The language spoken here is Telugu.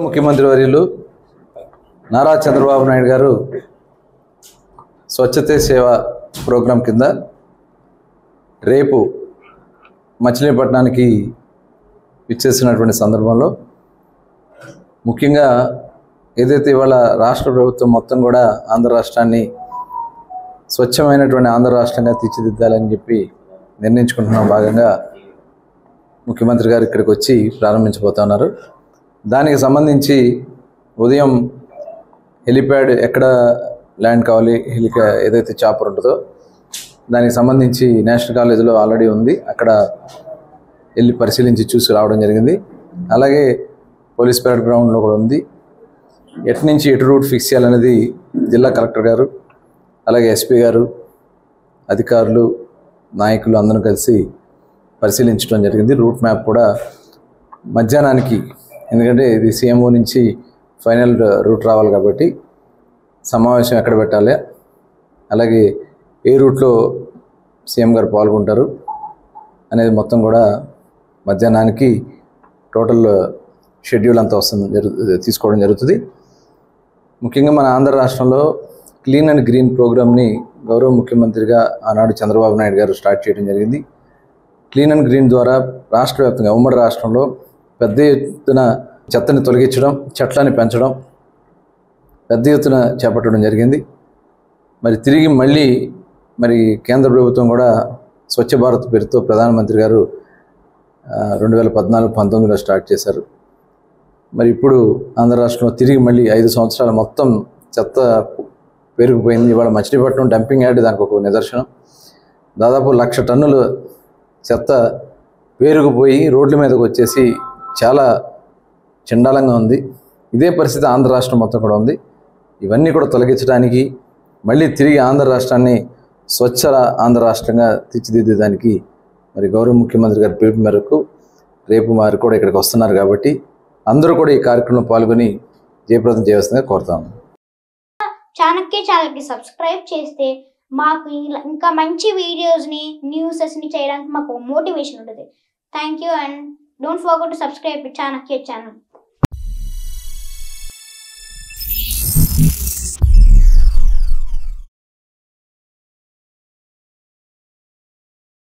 ముఖ్యమంత్రి వర్యులు నారా చంద్రబాబు నాయుడు గారు స్వచ్ఛతే సేవ ప్రోగ్రాం కింద రేపు మచిలీపట్నానికి ఇచ్చేసినటువంటి సందర్భంలో ముఖ్యంగా ఏదైతే ఇవాళ రాష్ట్ర ప్రభుత్వం మొత్తం కూడా ఆంధ్ర రాష్ట్రాన్ని స్వచ్ఛమైనటువంటి ఆంధ్ర రాష్ట్రంగా తీర్చిదిద్దాలని చెప్పి నిర్ణయించుకుంటున్న భాగంగా ముఖ్యమంత్రి గారు ఇక్కడికి వచ్చి ప్రారంభించబోతున్నారు. దానికి సంబంధించి ఉదయం హెలిప్యాడ్ ఎక్కడ ల్యాండ్ కావాలి, ఏదైతే చాపర్ ఉంటుందో దానికి సంబంధించి నేషనల్ కాలేజీలో ఆల్రెడీ ఉంది, అక్కడ వెళ్ళి పరిశీలించి చూసి రావడం జరిగింది. అలాగే పోలీస్ పెరేడ్ గ్రౌండ్లో కూడా ఉంది. ఎటు నుంచి ఎటు రూట్ ఫిక్స్ చేయాలనేది జిల్లా కలెక్టర్ గారు అలాగే ఎస్పీ గారు అధికారులు నాయకులు అందరూ కలిసి పరిశీలించడం జరిగింది. రూట్ మ్యాప్ కూడా మధ్యాహ్నానికి, ఎందుకంటే ఇది సీఎంఓ నుంచి ఫైనల్ రూట్ రావాలి కాబట్టి సమావేశం ఎక్కడ పెట్టాలి, అలాగే ఏ రూట్లో సీఎం గారు పాల్గొంటారు అనేది మొత్తం కూడా మధ్యాహ్నానికి టోటల్ షెడ్యూల్ అంతా తీసుకోవడం జరుగుతుంది. ముఖ్యంగా మన ఆంధ్ర రాష్ట్రంలో క్లీన్ అండ్ గ్రీన్ ప్రోగ్రామ్ని గౌరవ ముఖ్యమంత్రిగా ఆనాడు చంద్రబాబు నాయుడు గారు స్టార్ట్ చేయడం జరిగింది. క్లీన్ అండ్ గ్రీన్ ద్వారా రాష్ట్ర వ్యాప్తంగా ఉమ్మడి రాష్ట్రంలో పెద్ద ఎత్తున చెత్తని తొలగించడం, చెట్లని పెంచడం పెద్ద ఎత్తున చేపట్టడం జరిగింది. తిరిగి మళ్ళీ కేంద్ర ప్రభుత్వం కూడా స్వచ్ఛ భారత్ పేరుతో ప్రధానమంత్రి గారు 2014-19లో స్టార్ట్ చేశారు. ఇప్పుడు ఆంధ్ర రాష్ట్రంలో తిరిగి మళ్ళీ 5 సంవత్సరాలు మొత్తం చెత్త పెరిగిపోయింది. ఇవాళ మచిలీపట్నం డంపింగ్ యార్డ్ దానికి ఒక నిదర్శనం. దాదాపు 1,00,000 టన్నులు చెత్త పేరుకుపోయి రోడ్ల మీదకి వచ్చేసి చాలా చండాలంగా ఉంది. ఇదే పరిస్థితి ఆంధ్ర రాష్ట్రం మొత్తం కూడా ఉంది. ఇవన్నీ కూడా తొలగించడానికి మళ్ళీ తిరిగి ఆంధ్ర రాష్ట్రాన్ని స్వచ్ఛ ఆంధ్ర రాష్ట్రంగా తీర్చిదిద్దేదానికి గౌరవ ముఖ్యమంత్రి గారి పిలుపు మేరకు రేపు వారు కూడా ఇక్కడికి వస్తున్నారు కాబట్టి అందరూ కూడా ఈ కార్యక్రమంలో పాల్గొని జయప్రదం చేయవలసిందిగా కోరుతాము. చాణక్య ఛానల్కి సబ్స్క్రైబ్ చేస్తే మాకు ఇంకా మంచి వీడియోస్ని, న్యూసెస్ని చేయడానికి మాకు మోటివేషన్ ఉంటుంది. Thank you and don't forget to subscribe to Chanakya channel.